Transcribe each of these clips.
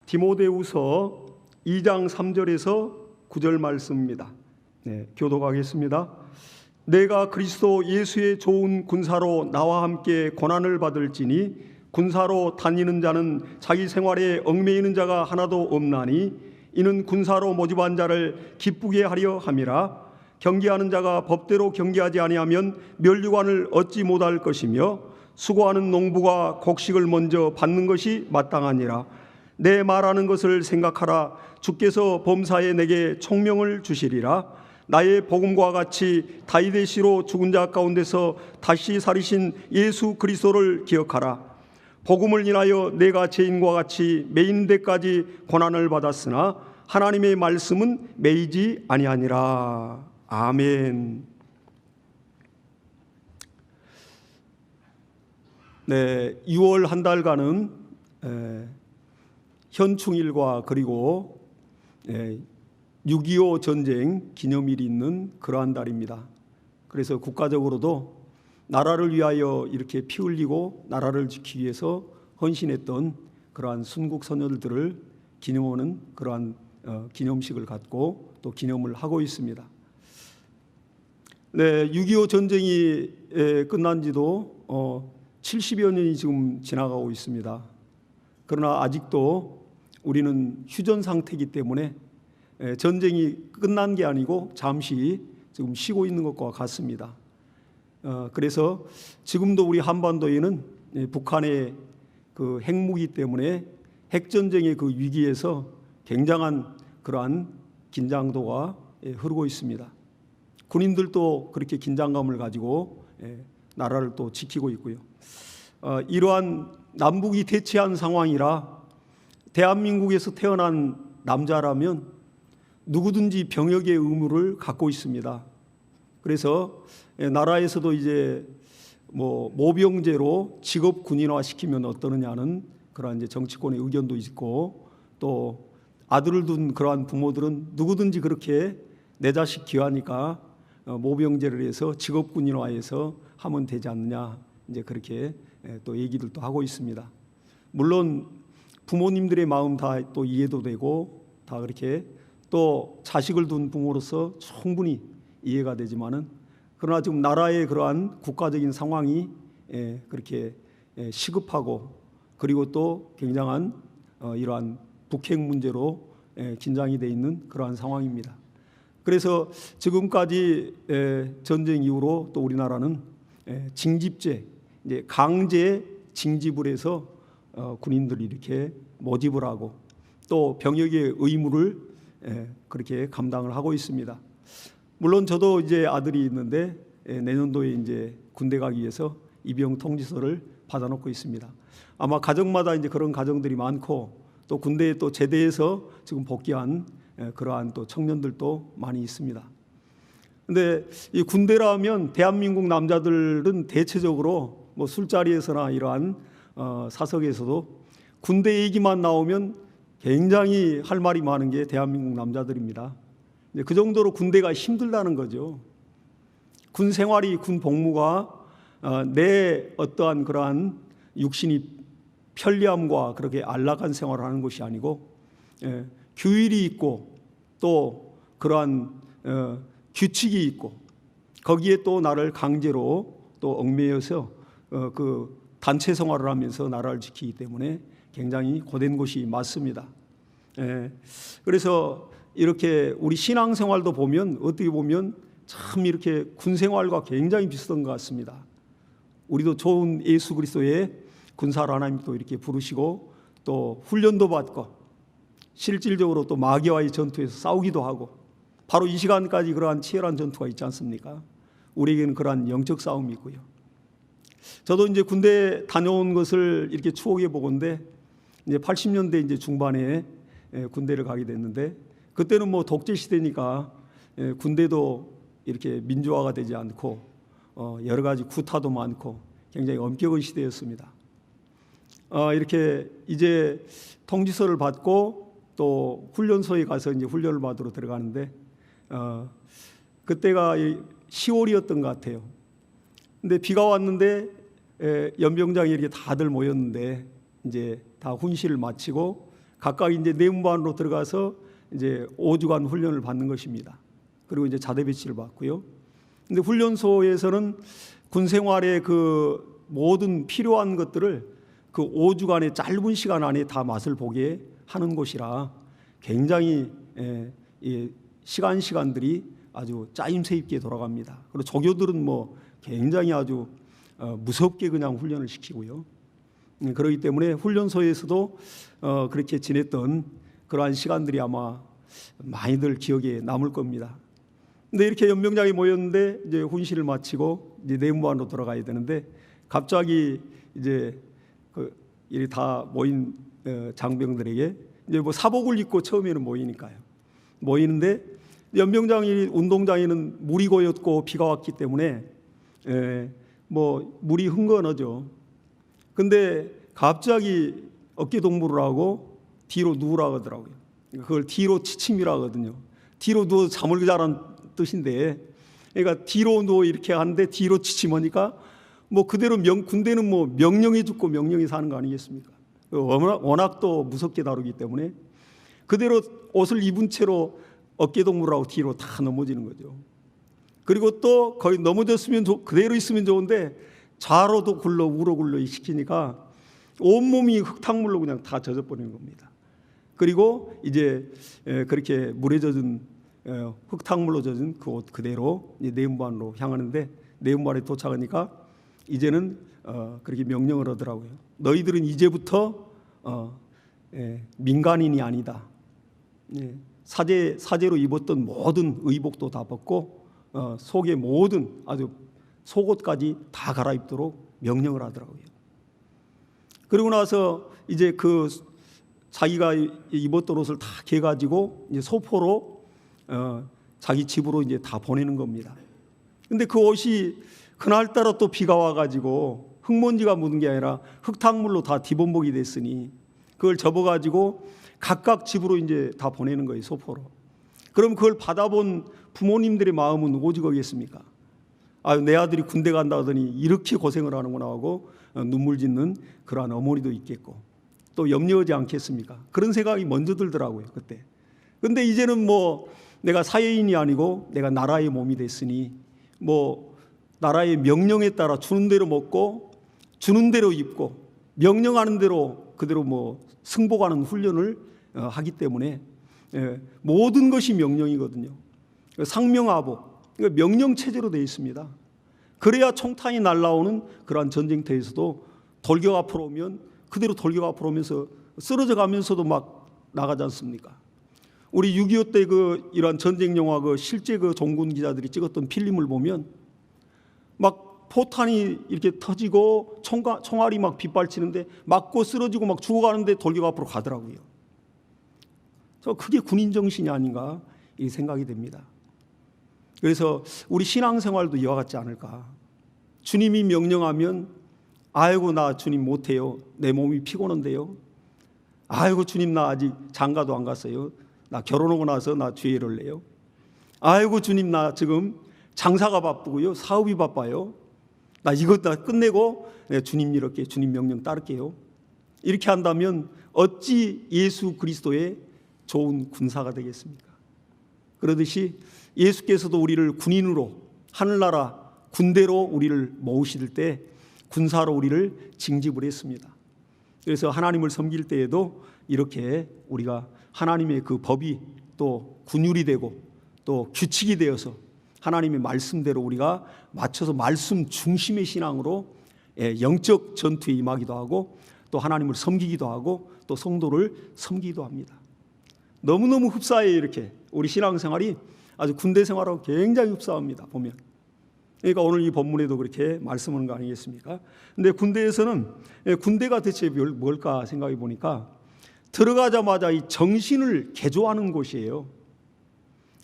디모데후서 2장 3절에서 9절 말씀입니다. 교독하겠습니다. 내가 그리스도 예수의 좋은 군사로 나와 함께 고난을 받을지니 군사로 다니는 자는 자기 생활에 얽매이는 자가 하나도 없나니 이는 군사로 모집한 자를 기쁘게 하려 함이라. 경계하는 자가 법대로 경계하지 아니하면 면류관을 얻지 못할 것이며 수고하는 농부가 곡식을 먼저 받는 것이 마땅하니라. 내 말하는 것을 생각하라. 주께서 범사에 내게 총명을 주시리라. 나의 복음과 같이 다윗의 씨로 죽은 자 가운데서 다시 살리신 예수 그리스도를 기억하라. 복음을 인하여 내가 죄인과 같이 매이는 데까지 고난을 받았으나 하나님의 말씀은 매이지 아니하니라. 아멘. 6월 한 달간은 현충일과 그리고 6.25 전쟁 기념일이 있는 그러한 달입니다. 그래서 국가적으로도 나라를 위하여 이렇게 피 흘리고 나라를 지키기 위해서 헌신했던 그러한 순국 선열들을 기념하는 그러한 기념식을 갖고 또 기념을 하고 있습니다. 6.25 전쟁이 끝난 지도 70여 년이 지금 지나가고 있습니다. 그러나 아직도 우리는 휴전 상태이기 때문에 전쟁이 끝난 게 아니고 잠시 지금 쉬고 있는 것과 같습니다. 그래서 지금도 우리 한반도에는 북한의 그 핵무기 때문에 핵전쟁의 그 위기에서 굉장한 그러한 긴장도가 흐르고 있습니다. 군인들도 그렇게 긴장감을 가지고 나라를 또 지키고 있고요. 이러한 남북이 대치한 상황이라 대한민국에서 태어난 남자라면 누구든지 병역의 의무를 갖고 있습니다. 그래서 나라에서도 이제 모병제로 직업 군인화 시키면 어떠느냐는 그러한 이제 정치권의 의견도 있고, 또 아들을 둔 그러한 부모들은 누구든지 그렇게 내 자식 귀하니까 모병제를 해서 직업 군인화해서 하면 되지 않느냐, 이제 그렇게 또 얘기들도 하고 있습니다. 물론 부모님들의 마음 다 또 이해도 되고 다 그렇게 또 자식을 둔 부모로서 충분히 이해가 되지만은, 그러나 지금 나라의 그러한 국가적인 상황이 그렇게 시급하고 그리고 또 굉장한 이러한 북핵 문제로 긴장이 돼 있는 그러한 상황입니다. 그래서 지금까지 전쟁 이후로 또 우리나라는 징집제, 이제 강제 징집을 해서 군인들이 이렇게 모집을 하고 또 병역의 의무를 그렇게 감당을 하고 있습니다. 물론 저도 이제 아들이 있는데 내년도에 이제 군대 가기 위해서 입영 통지서를 받아놓고 있습니다. 아마 가정마다 이제 그런 가정들이 많고 또 군대에 또 제대해서 지금 복귀한 그러한 또 청년들도 많이 있습니다. 근데 이 군대라면 대한민국 남자들은 대체적으로 뭐 술자리에서나 이러한 사석에서도 군대 얘기만 나오면 굉장히 할 말이 많은 게 대한민국 남자들입니다. 그 정도로 군대가 힘들다는 거죠. 군 생활이, 군 복무가 내 어떠한 그러한 육신이 편리함과 그렇게 안락한 생활을 하는 것이 아니고 규율이 있고 또 그러한 규칙이 있고 거기에 또 나를 강제로 또 얽매여서 그 단체 생활을 하면서 나라를 지키기 때문에 굉장히 고된 것이 맞습니다. 그래서 이렇게 우리 신앙생활도 보면 어떻게 보면 참 이렇게 군생활과 굉장히 비슷한 것 같습니다. 우리도 좋은 예수 그리스도의 군사로 하나님 또 이렇게 부르시고 또 훈련도 받고 실질적으로 또 마귀와의 전투에서 싸우기도 하고 바로 이 시간까지 그러한 치열한 전투가 있지 않습니까? 우리에게는 그러한 영적 싸움이 있고요. 저도 이제 군대 다녀온 것을 이렇게 추억해 보건데 이제 80년대 이제 중반에 군대를 가게 됐는데 그때는 뭐 독재 시대니까 군대도 이렇게 민주화가 되지 않고 여러 가지 구타도 많고 굉장히 엄격한 시대였습니다. 이렇게 이제 통지서를 받고 또 훈련소에 가서 이제 훈련을 받으러 들어가는데 그때가 10월이었던 것 같아요. 근데 비가 왔는데 연병장에 이렇게 다들 모였는데 이제 다 훈시를 마치고 각각 이제 내무반으로 들어가서 이제 5주간 훈련을 받는 것입니다. 그리고 이제 자대 배치를 받고요. 근데 훈련소에서는 군 생활의 그 모든 필요한 것들을 그 5주간의 짧은 시간 안에 다 맛을 보게 하는 곳이라 굉장히 시간들이 아주 짜임새 있게 돌아갑니다. 그리고 조교들은 뭐 굉장히 아주 무섭게 그냥 훈련을 시키고요. 그렇기 때문에 훈련소에서도 그렇게 지냈던 그러한 시간들이 아마 많이들 기억에 남을 겁니다. 근데 이렇게 연병장이 모였는데 이제 훈시를 마치고 이제 내무반으로 돌아가야 되는데 갑자기 이제 이 다 모인 장병들에게 이제 뭐 사복을 입고 처음에는 모이는데 연병장이 운동장에는 물이 고였고 비가 왔기 때문에 뭐 물이 흥건하죠. 근데 갑자기 어깨 동무를 하고 뒤로 누우라고 하더라고요. 그걸 뒤로 치침이라 하거든요. 뒤로 누워 잠을 자라는 뜻인데, 그러니까 뒤로 누워 이렇게 하는데 뒤로 치침하니까 뭐 그대로 군대는 뭐 명령이 죽고 명령이 사는 거 아니겠습니까? 워낙 또 무섭게 다루기 때문에 그대로 옷을 입은 채로 어깨 동무를 하고 뒤로 다 넘어지는 거죠. 그리고 또 거의 넘어졌으면 그대로 있으면 좋은데 좌로도 굴러 우로 굴러 시키니까 온몸이 흙탕물로 그냥 다 젖어버리는 겁니다. 그리고 이제 그렇게 물에 젖은 흙탕물로 젖은 그 옷 그대로 내무반으로 향하는데, 내무반에 도착하니까 이제는 그렇게 명령을 하더라고요. 너희들은 이제부터 민간인이 아니다. 사제로 입었던 모든 의복도 다 벗고 속의 모든 아주 속옷까지 다 갈아입도록 명령을 하더라고요. 그리고 나서 이제 그 자기가 입었던 옷을 다 개가지고 이제 소포로 자기 집으로 이제 다 보내는 겁니다. 근데 그 옷이 그날따라 또 비가 와가지고 흙먼지가 묻은 게 아니라 흙탕물로 다 뒤범벅이 됐으니 그걸 접어가지고 각각 집으로 이제 다 보내는 거예요, 소포로. 그럼 그걸 받아본 부모님들의 마음은 오죽하겠습니까? 아유, 내 아들이 군대 간다 하더니 이렇게 고생을 하는구나 하고 눈물 짓는 그러한 어머니도 있겠고, 또 염려하지 않겠습니까? 그런 생각이 먼저 들더라고요, 그때. 근데 이제는 뭐 내가 사회인이 아니고 내가 나라의 몸이 됐으니 뭐 나라의 명령에 따라 주는 대로 먹고 주는 대로 입고 명령하는 대로 그대로 뭐 승복하는 훈련을 하기 때문에 모든 것이 명령이거든요. 상명하복, 명령 체제로 되어 있습니다. 그래야 총탄이 날라오는 그러한 전쟁터에서도 돌격 앞으로 오면 그대로 돌격 앞으로 오면서 쓰러져 가면서도 막 나가지 않습니까? 우리 6.25 때 그 이러한 전쟁 영화 그 실제 그 종군 기자들이 찍었던 필름을 보면 막 포탄이 이렇게 터지고 총알이 막 빗발치는데 맞고 쓰러지고 막 죽어가는데 돌격 앞으로 가더라고요. 저 그게 군인 정신이 아닌가 이 생각이 됩니다. 그래서 우리 신앙생활도 이와 같지 않을까. 주님이 명령하면 아이고 나 주님 못해요. 내 몸이 피곤한데요. 아이고 주님 나 아직 장가도 안 갔어요. 나 결혼하고 나서 나 죄를 내요. 아이고 주님 나 지금 장사가 바쁘고요. 사업이 바빠요. 나 이거 다 끝내고 주님 이렇게 주님 명령 따를게요. 이렇게 한다면 어찌 예수 그리스도의 좋은 군사가 되겠습니까? 그러듯이 예수께서도 우리를 군인으로 하늘나라 군대로 우리를 모으실 때 군사로 우리를 징집을 했습니다. 그래서 하나님을 섬길 때에도 이렇게 우리가 하나님의 그 법이 또 군율이 되고 또 규칙이 되어서 하나님의 말씀대로 우리가 맞춰서 말씀 중심의 신앙으로 영적 전투에 임하기도 하고 또 하나님을 섬기기도 하고 또 성도를 섬기기도 합니다. 너무너무 흡사해요. 이렇게 우리 신앙생활이 아주 군대 생활하고 굉장히 흡사합니다. 보면. 그러니까 오늘 이 본문에도 그렇게 말씀하는 거 아니겠습니까? 근데 군대에서는 군대가 대체 뭘까 생각해 보니까 들어가자마자 이 정신을 개조하는 곳이에요.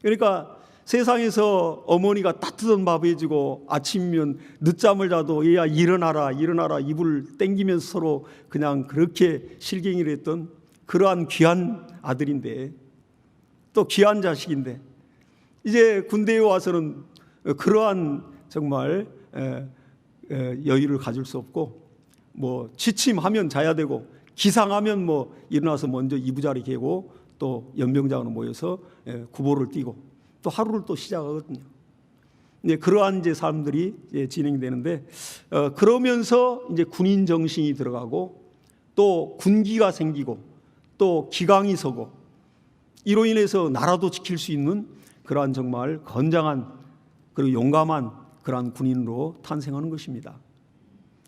그러니까 세상에서 어머니가 따뜻한 밥 해주고 아침이면 늦잠을 자도 얘야 일어나라 이불 땡기면서 서로 그냥 그렇게 실갱이를 했던 그러한 귀한 아들인데 또 귀한 자식인데 이제 군대에 와서는 그러한 정말 여유를 가질 수 없고 뭐 취침하면 자야 되고 기상하면 뭐 일어나서 먼저 이부자리 개고 또 연병장으로 모여서 구보를 뛰고 또 하루를 또 시작하거든요. 네, 그러한 이제 삶들이 진행되는데 그러면서 이제 군인 정신이 들어가고 또 군기가 생기고 또 기강이 서고 이로 인해서 나라도 지킬 수 있는 그러한 정말 건장한 그리고 용감한 그러한 군인으로 탄생하는 것입니다.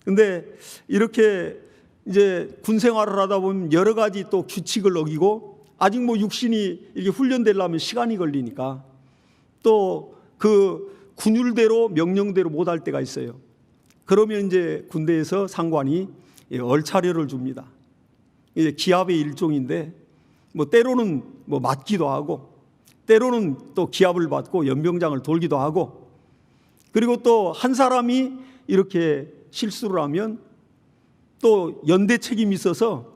그런데 이렇게 이제 군 생활을 하다 보면 여러 가지 또 규칙을 어기고 아직 뭐 육신이 이렇게 훈련되려면 시간이 걸리니까 또 그 군율대로 명령대로 못할 때가 있어요. 그러면 이제 군대에서 상관이 얼차려를 줍니다. 이제 기합의 일종인데 뭐 때로는 뭐 맞기도 하고 때로는 또 기합을 받고 연병장을 돌기도 하고 그리고 또 한 사람이 이렇게 실수를 하면 또 연대 책임이 있어서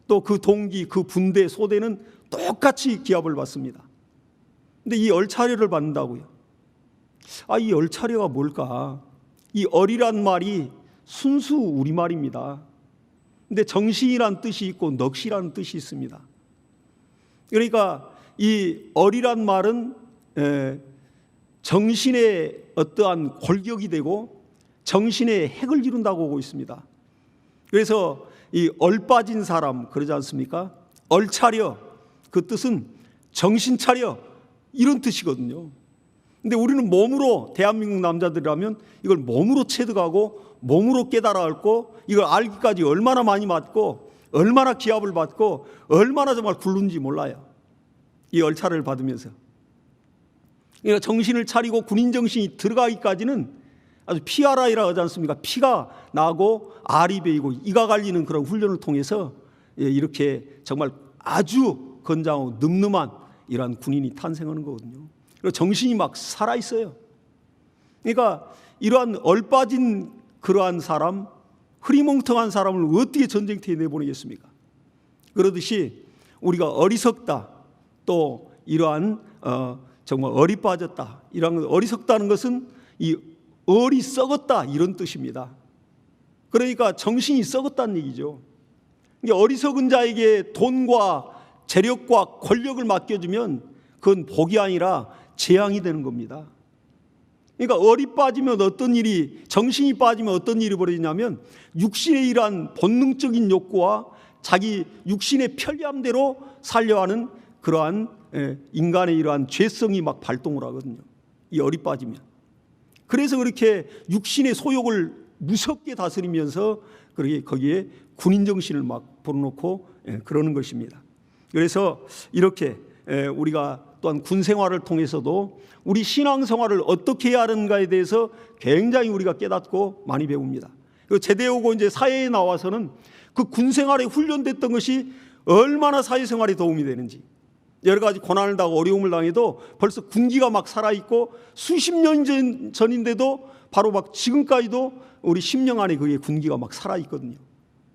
또 그 동기, 그 분대, 소대는 똑같이 기합을 받습니다. 근데 이 얼차려를 받는다고요. 이 얼차려가 뭘까? 이 얼이란 말이 순수 우리말입니다. 근데 정신이란 뜻이 있고 넋이라는 뜻이 있습니다. 그러니까 이 얼이란 말은 정신의 어떠한 골격이 되고 정신의 핵을 이룬다고 보고 있습니다. 그래서 이 얼빠진 사람 그러지 않습니까? 얼차려 그 뜻은 정신 차려 이런 뜻이거든요. 근데 우리는 몸으로 대한민국 남자들이라면 이걸 몸으로 체득하고 몸으로 깨달아 앓고 이걸 알기까지 얼마나 많이 맞고 얼마나 기합을 받고 얼마나 정말 굴른지 몰라요. 이 얼차려를 받으면서. 그러니까 정신을 차리고 군인 정신이 들어가기까지는 아주 피아라이라 하지 않습니까? 피가 나고 알이 베이고 이가 갈리는 그런 훈련을 통해서 이렇게 정말 아주 건장하고 늠름한 이러한 군인이 탄생하는 거거든요. 그리고 정신이 막 살아있어요. 그러니까 이러한 얼빠진 그러한 사람, 흐리멍텅한 사람을 어떻게 전쟁터에 내보내겠습니까? 그러듯이 우리가 어리석다, 또 이러한 정말 얼이 빠졌다, 이런 어리석다는 것은 이 얼이 썩었다 이런 뜻입니다. 그러니까 정신이 썩었다는 얘기죠. 어리석은 자에게 돈과 재력과 권력을 맡겨주면 그건 복이 아니라 재앙이 되는 겁니다. 그러니까 얼이 빠지면 어떤 일이, 정신이 빠지면 어떤 일이 벌어지냐면 육신의 일한 본능적인 욕구와 자기 육신의 편리함대로 살려하는 그러한 인간의 이러한 죄성이 막 발동을 하거든요. 이 얼이 빠지면. 그래서 그렇게 육신의 소욕을 무섭게 다스리면서 그렇게 거기에 군인 정신을 막 불어넣고 그러는 것입니다. 그래서 이렇게 우리가 또한 군 생활을 통해서도 우리 신앙 생활을 어떻게 해야 하는가에 대해서 굉장히 우리가 깨닫고 많이 배웁니다. 제대 오고 이제 사회에 나와서는 그 군 생활에 훈련됐던 것이 얼마나 사회생활에 도움이 되는지, 여러 가지 고난을 당하고 어려움을 당해도 벌써 군기가 막 살아있고 수십 년 전인데도 바로 막 지금까지도 우리 심령 안에 그게 군기가 막 살아있거든요.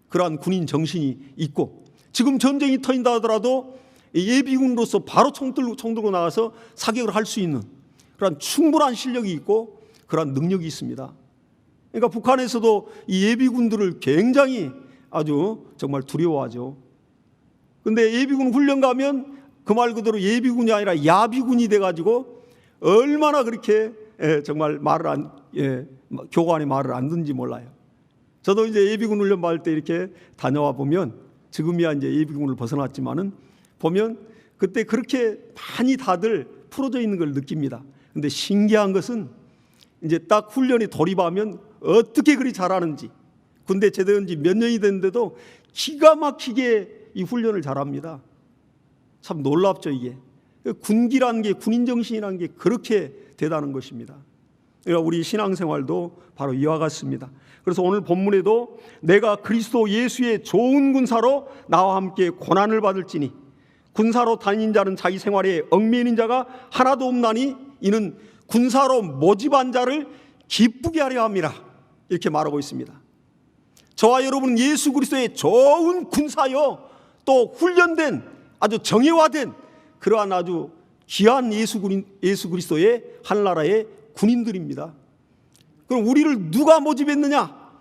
그러한 군인 정신이 있고 지금 전쟁이 터진다 하더라도 예비군으로서 바로 총 들고 나가서 사격을 할 수 있는 그런 충분한 실력이 있고 그런 능력이 있습니다. 그러니까 북한에서도 이 예비군들을 굉장히 아주 정말 두려워하죠. 근데 예비군 훈련 가면 그 말 그대로 예비군이 아니라 야비군이 돼가지고 얼마나 그렇게 정말 교관의 말을 안 듣는지 몰라요. 저도 이제 예비군 훈련 받을 때 이렇게 다녀와 보면 지금이야 이제 예비군을 벗어났지만은 보면 그때 그렇게 많이 다들 풀어져 있는 걸 느낍니다. 근데 신기한 것은 이제 딱 훈련에 돌입하면 어떻게 그리 잘하는지, 군대 제대한 지 몇 년이 됐는데도 기가 막히게 이 훈련을 잘합니다. 참 놀랍죠 이게. 군기라는 게, 군인 정신이라는 게 그렇게 대단한 것입니다. 그러니까 우리 신앙생활도 바로 이와 같습니다. 그래서 오늘 본문에도 내가 그리스도 예수의 좋은 군사로 나와 함께 고난을 받을지니 군사로 다닌 자는 자기 생활에 얽매이는 자가 하나도 없나니 이는 군사로 모집한 자를 기쁘게 하려 함이라, 이렇게 말하고 있습니다. 저와 여러분은 예수 그리스도의 좋은 군사요 또 훈련된 아주 정예화된 그러한 아주 귀한 예수 그리스도의 하늘나라의 군인들입니다. 그럼 우리를 누가 모집했느냐?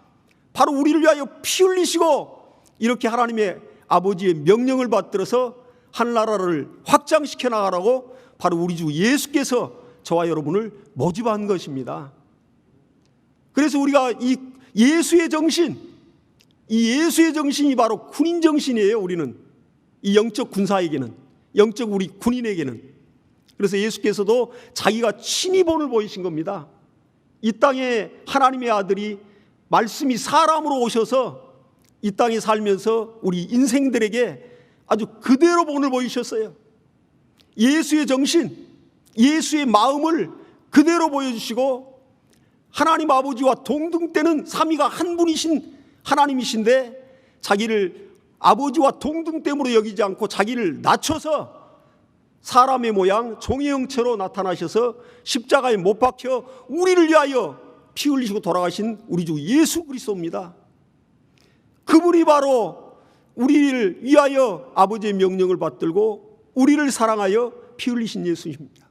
바로 우리를 위하여 피 흘리시고 이렇게 하나님의 아버지의 명령을 받들어서 하늘나라를 확장시켜 나가라고 바로 우리 주 예수께서 저와 여러분을 모집한 것입니다. 그래서 우리가 이 예수의 정신, 이 예수의 정신이 바로 군인 정신이에요. 우리는 이 영적 군사에게는, 영적 우리 군인에게는. 그래서 예수께서도 자기가 친히 본을 보이신 겁니다. 이 땅에 하나님의 아들이 말씀이 사람으로 오셔서 이 땅에 살면서 우리 인생들에게 아주 그대로 본을 보이셨어요. 예수의 정신, 예수의 마음을 그대로 보여주시고 하나님 아버지와 동등되는 삼위가 한 분이신 하나님이신데 자기를 아버지와 동등됨으로 여기지 않고 자기를 낮춰서 사람의 모양 종의 형체로 나타나셔서 십자가에 못 박혀 우리를 위하여 피 흘리시고 돌아가신 우리 주 예수 그리스도입니다. 그분이 바로 우리를 위하여 아버지의 명령을 받들고 우리를 사랑하여 피 흘리신 예수입니다.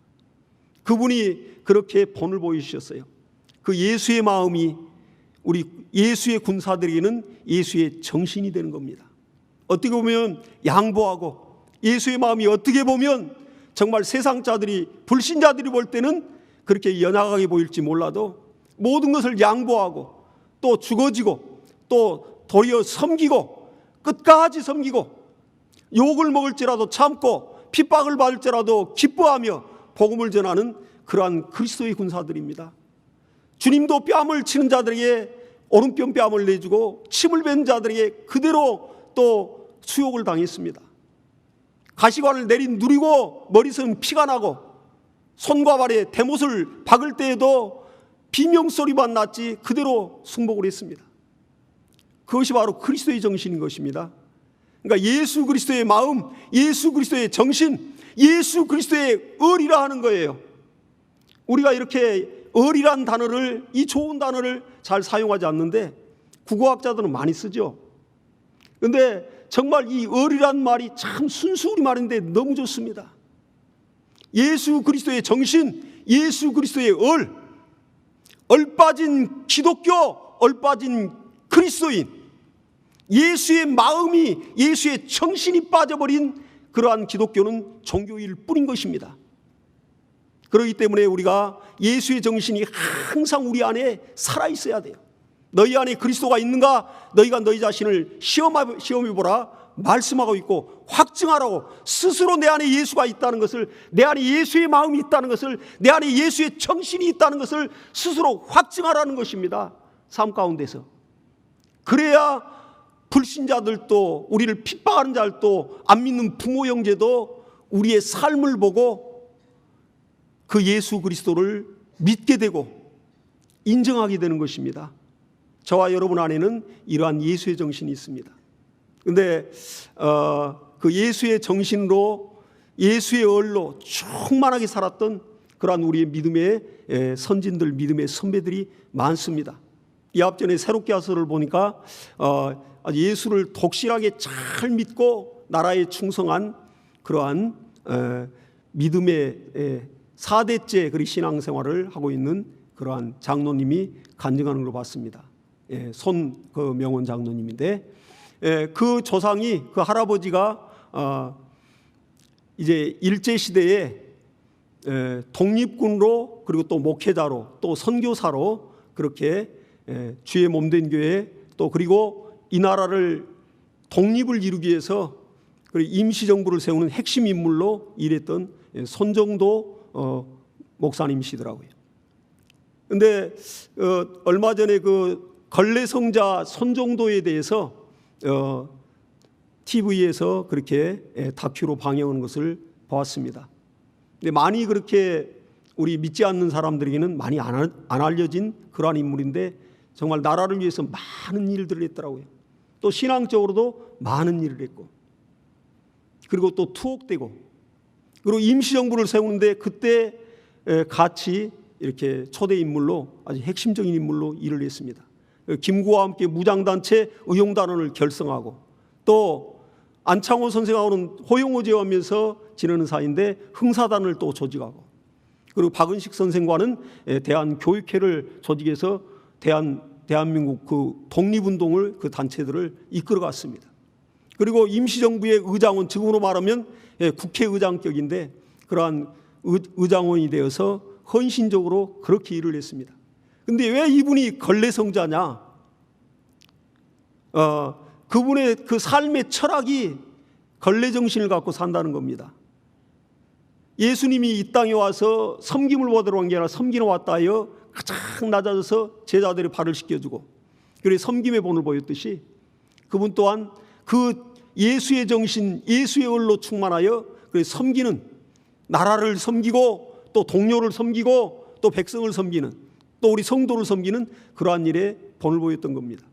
그분이 그렇게 본을 보이셨어요. 그 예수의 마음이 우리 예수의 군사들에게는 예수의 정신이 되는 겁니다. 어떻게 보면 양보하고, 예수의 마음이 어떻게 보면 정말 세상 자들이, 불신자들이 볼 때는 그렇게 연약하게 보일지 몰라도 모든 것을 양보하고 또 죽어지고 또 도리어 섬기고 끝까지 섬기고 욕을 먹을지라도 참고 핍박을 받을지라도 기뻐하며 복음을 전하는 그러한 그리스도의 군사들입니다. 주님도 뺨을 치는 자들에게 오른편 뺨을 내주고 침을 뱉는 자들에게 그대로 또 수욕을 당했습니다. 가시관을 누리고 머리선 피가 나고 손과 발에 대못을 박을 때에도 비명소리만 났지 그대로 승복을 했습니다. 그것이 바로 그리스도의 정신인 것입니다. 그러니까 예수 그리스도의 마음, 예수 그리스도의 정신, 예수 그리스도의 의리라 하는 거예요. 우리가 이렇게 의리란 단어를, 이 좋은 단어를 잘 사용하지 않는데 국어학자들은 많이 쓰죠. 그런데 정말 이 의리란 말이 참 순수한 말인데 너무 좋습니다. 예수 그리스도의 정신, 예수 그리스도의 얼빠진 기독교, 얼빠진 그리스도인, 예수의 마음이, 예수의 정신이 빠져버린 그러한 기독교는 종교일 뿐인 것입니다. 그렇기 때문에 우리가 예수의 정신이 항상 우리 안에 살아있어야 돼요. 너희 안에 그리스도가 있는가? 너희가 너희 자신을 시험해보라 말씀하고 있고 확증하라고, 스스로 내 안에 예수가 있다는 것을, 내 안에 예수의 마음이 있다는 것을, 내 안에 예수의 정신이 있다는 것을 스스로 확증하라는 것입니다. 삶 가운데서. 그래야 불신자들도, 우리를 핍박하는 자들도, 안 믿는 부모 형제도 우리의 삶을 보고 그 예수 그리스도를 믿게 되고 인정하게 되는 것입니다. 저와 여러분 안에는 이러한 예수의 정신이 있습니다. 그런데 그 예수의 정신으로, 예수의 얼로 충만하게 살았던 그러한 우리의 믿음의 선진들, 믿음의 선배들이 많습니다. 이 앞전에 새롭게 하서를 보니까 예수를 독실하게 잘 믿고 나라에 충성한 그러한 믿음의 4대째 그리 신앙생활을 하고 있는 그러한 장로님이 간증하는 걸 봤습니다. 그 명원 장로님인데, 그 조상이, 그 할아버지가 이제 일제 시대에 독립군으로, 그리고 또 목회자로, 또 선교사로 그렇게 주의 몸된 교회, 또 그리고 이 나라를 독립을 이루기 위해서 임시정부를 세우는 핵심 인물로 일했던 손정도 목사님이시더라고요. 그런데 얼마 전에 그 걸레성자 손정도에 대해서 TV에서 그렇게 다큐로 방영하는 것을 보았습니다. 근데 많이 그렇게 우리 믿지 않는 사람들에게는 많이 안 알려진 그러한 인물인데 정말 나라를 위해서 많은 일들을 했더라고요. 또 신앙적으로도 많은 일을 했고, 그리고 또 투옥되고, 그리고 임시정부를 세우는데 그때 같이 이렇게 초대 인물로, 아주 핵심적인 인물로 일을 했습니다. 김구와 함께 무장단체 의용단원을 결성하고, 또 안창호 선생하고는 호용호제하면서 지내는 사이인데 흥사단을 또 조직하고, 그리고 박은식 선생과는 대한교육회를 조직해서 대한민국 그 독립운동을, 그 단체들을 이끌어갔습니다. 그리고 임시정부의 의장원, 지금으로 말하면 국회의장격인데 그러한 의장원이 되어서 헌신적으로 그렇게 일을 했습니다. 근데 왜 이분이 걸레성자냐? 그분의 그 삶의 철학이 걸레정신을 갖고 산다는 겁니다. 예수님이 이 땅에 와서 섬김을 받으러 온 게 아니라 섬기러 왔다 하여 가장 낮아져서 제자들의 발을 씻겨주고, 그래서 섬김의 본을 보였듯이 그분 또한 그 예수의 정신, 예수의 얼로 충만하여 그래서 섬기는, 나라를 섬기고 또 동료를 섬기고 또 백성을 섬기는, 또 우리 성도를 섬기는 그러한 일에 본을 보였던 겁니다.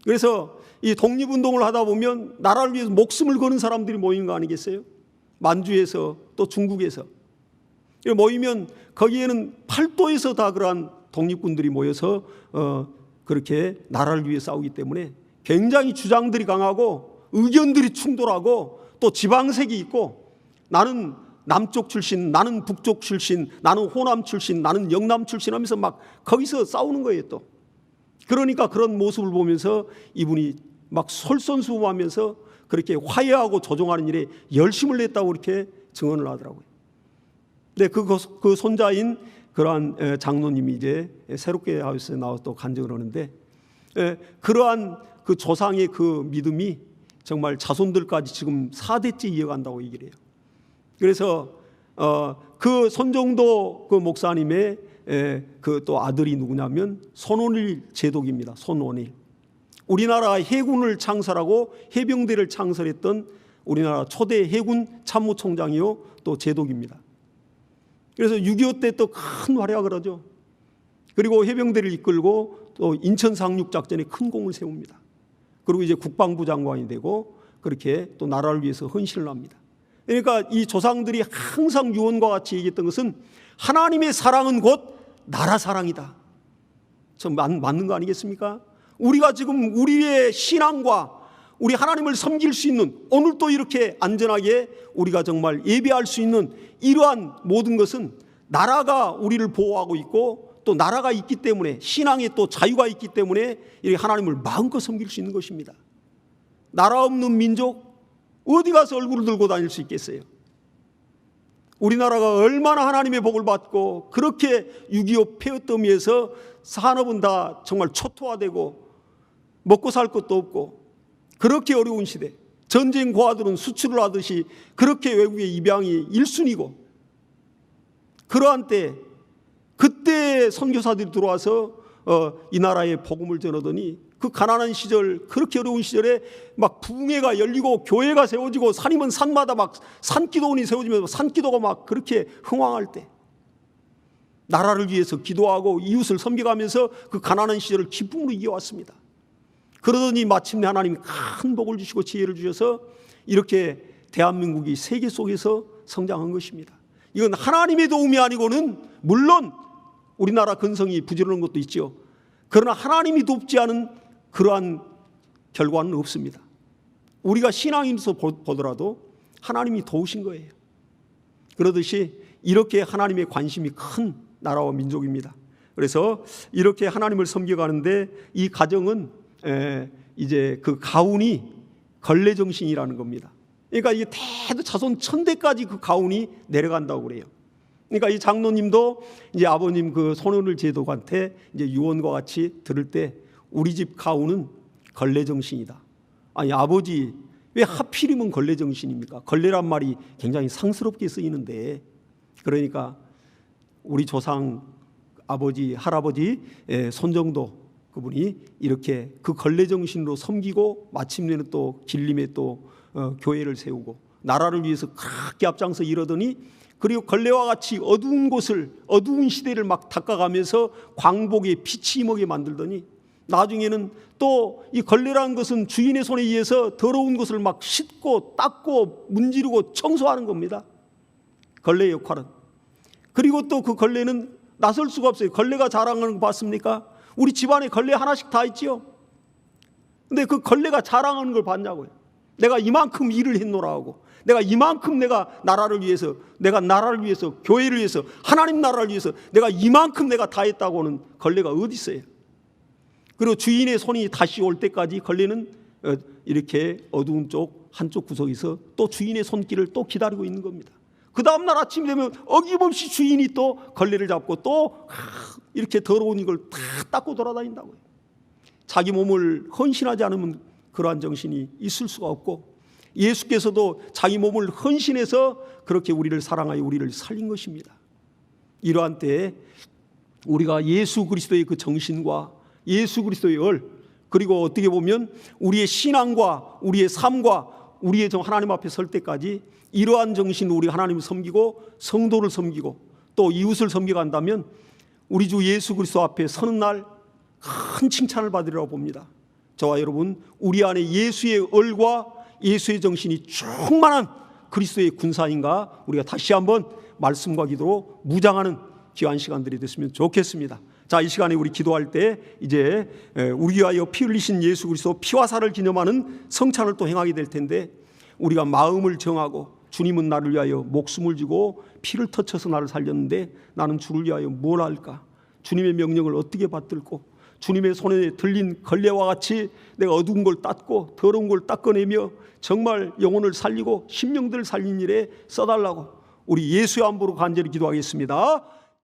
그래서 이 독립운동을 하다 보면 나라를 위해서 목숨을 거는 사람들이 모이는 거 아니겠어요? 만주에서 또 중국에서 모이면 거기에는 팔도에서 다 그러한 독립군들이 모여서 그렇게 나라를 위해 싸우기 때문에 굉장히 주장들이 강하고 의견들이 충돌하고 또 지방색이 있고, 나는 남쪽 출신, 나는 북쪽 출신, 나는 호남 출신, 나는 영남 출신 하면서 막 거기서 싸우는 거예요. 또 그러니까 그런 모습을 보면서 이분이 막 솔선수범하면서 그렇게 화해하고 조정하는 일에 열심을 냈다고 그렇게 증언을 하더라고요. 근데 그 손자인 그러한 장로님이 이제 새롭게 하우스에 나와서 또 간증을 하는데, 그러한 그 조상의 그 믿음이 정말 자손들까지 지금 4대째 이어간다고 얘기를 해요. 그래서 그 손정도 그 목사님의 그 또 아들이 누구냐면 손원일 제독입니다. 손원일. 우리나라 해군을 창설하고 해병대를 창설했던 우리나라 초대 해군 참모총장이요 또 제독입니다. 그래서 6.25 때 또 큰 활약을 하죠. 그리고 해병대를 이끌고 또 인천 상륙작전에 큰 공을 세웁니다. 그리고 이제 국방부 장관이 되고 그렇게 또 나라를 위해서 헌신을 합니다. 그러니까 이 조상들이 항상 유언과 같이 얘기했던 것은 하나님의 사랑은 곧 나라 사랑이다. 참 맞는 거 아니겠습니까? 우리가 지금 우리의 신앙과 우리 하나님을 섬길 수 있는, 오늘 또 이렇게 안전하게 우리가 정말 예배할 수 있는 이러한 모든 것은 나라가 우리를 보호하고 있고 또 나라가 있기 때문에, 신앙에 또 자유가 있기 때문에 이렇게 하나님을 마음껏 섬길 수 있는 것입니다. 나라 없는 민족 어디 가서 얼굴을 들고 다닐 수 있겠어요? 우리나라가 얼마나 하나님의 복을 받고 그렇게 6.25 폐허더미에서 산업은 다 정말 초토화되고 먹고 살 것도 없고 그렇게 어려운 시대, 전쟁 고아들은 수출을 하듯이 그렇게 외국의 입양이 1순위고, 그러한 때 그때 선교사들이 들어와서 이 나라에 복음을 전하더니 그 가난한 시절, 그렇게 어려운 시절에 막 부흥회가 열리고 교회가 세워지고 산이면 산마다 막 산기도원이 세워지면서 산기도가 막 그렇게 흥왕할 때 나라를 위해서 기도하고 이웃을 섬겨가면서 그 가난한 시절을 기쁨으로 이겨왔습니다. 그러더니 마침내 하나님이 큰 복을 주시고 지혜를 주셔서 이렇게 대한민국이 세계 속에서 성장한 것입니다. 이건 하나님의 도움이 아니고는, 물론 우리나라 근성이 부지런한 것도 있죠. 그러나 하나님이 돕지 않은 그러한 결과는 없습니다. 우리가 신앙인으로서 보더라도 하나님이 도우신 거예요. 그러듯이 이렇게 하나님의 관심이 큰 나라와 민족입니다. 그래서 이렇게 하나님을 섬겨가는데 이 가정은 이제 그 가훈이 걸레정신이라는 겁니다. 그러니까 이게 대대 자손 천대까지 그 가훈이 내려간다고 그래요. 그러니까 이 장로님도 이제 아버님 그 손원일 제독한테 이제 유언과 같이 들을 때 우리 집 가훈은 걸레정신이다. 아니 아버지 왜 하필이면 걸레정신입니까? 걸레란 말이 굉장히 상스럽게 쓰이는데, 그러니까 우리 조상 아버지 할아버지 손정도 그분이 이렇게 그 걸레정신으로 섬기고 마침내는 또 길림에 또 교회를 세우고 나라를 위해서 크게 앞장서 이러더니, 그리고 걸레와 같이 어두운 곳을, 어두운 시대를 막 닦아가면서 광복의 빛이 임하게 만들더니 나중에는 또 이 걸레라는 것은 주인의 손에 의해서 더러운 것을 막 씻고 닦고 문지르고 청소하는 겁니다. 걸레의 역할은. 그리고 또 그 걸레는 나설 수가 없어요. 걸레가 자랑하는 거 봤습니까? 우리 집안에 걸레 하나씩 다 있지요. 근데 그 걸레가 자랑하는 걸 봤냐고요. 내가 이만큼 일을 했노라 하고, 내가 이만큼 내가 나라를 위해서, 내가 나라를 위해서, 교회를 위해서, 하나님 나라를 위해서 내가 이만큼 내가 다 했다고는 걸레가 어디 있어요? 그리고 주인의 손이 다시 올 때까지 걸레는 이렇게 어두운 쪽 한쪽 구석에서 또 주인의 손길을 또 기다리고 있는 겁니다. 그 다음날 아침 되면 어김없이 주인이 또 걸레를 잡고 또 이렇게 더러운 이걸 다 닦고 돌아다닌다고요. 자기 몸을 헌신하지 않으면 그러한 정신이 있을 수가 없고, 예수께서도 자기 몸을 헌신해서 그렇게 우리를 사랑하여 우리를 살린 것입니다. 이러한 때에 우리가 예수 그리스도의 그 정신과 예수 그리스도의 을, 그리고 어떻게 보면 우리의 신앙과 우리의 삶과 우리의 하나님 앞에 설 때까지 이러한 정신으로 우리 하나님을 섬기고 성도를 섬기고 또 이웃을 섬겨간다면 우리 주 예수 그리스도 앞에 서는 날 큰 칭찬을 받으리라고 봅니다. 저와 여러분, 우리 안에 예수의 을과 예수의 정신이 충만한 그리스도의 군사인가 우리가 다시 한번 말씀과 기도로 무장하는 귀한 시간들이 됐으면 좋겠습니다. 자, 이 시간에 우리 기도할 때 이제 우리 위하여 피 흘리신 예수 그리스도 피와 살을 기념하는 성찬을 또 행하게 될 텐데, 우리가 마음을 정하고 주님은 나를 위하여 목숨을 주고 피를 터쳐서 나를 살렸는데 나는 주를 위하여 뭘 할까? 주님의 명령을 어떻게 받들고 주님의 손에 들린 걸레와 같이 내가 어두운 걸 닦고 더러운 걸 닦아내며 정말 영혼을 살리고 심령들을 살린 일에 써달라고 우리 예수의 안보로 간절히 기도하겠습니다.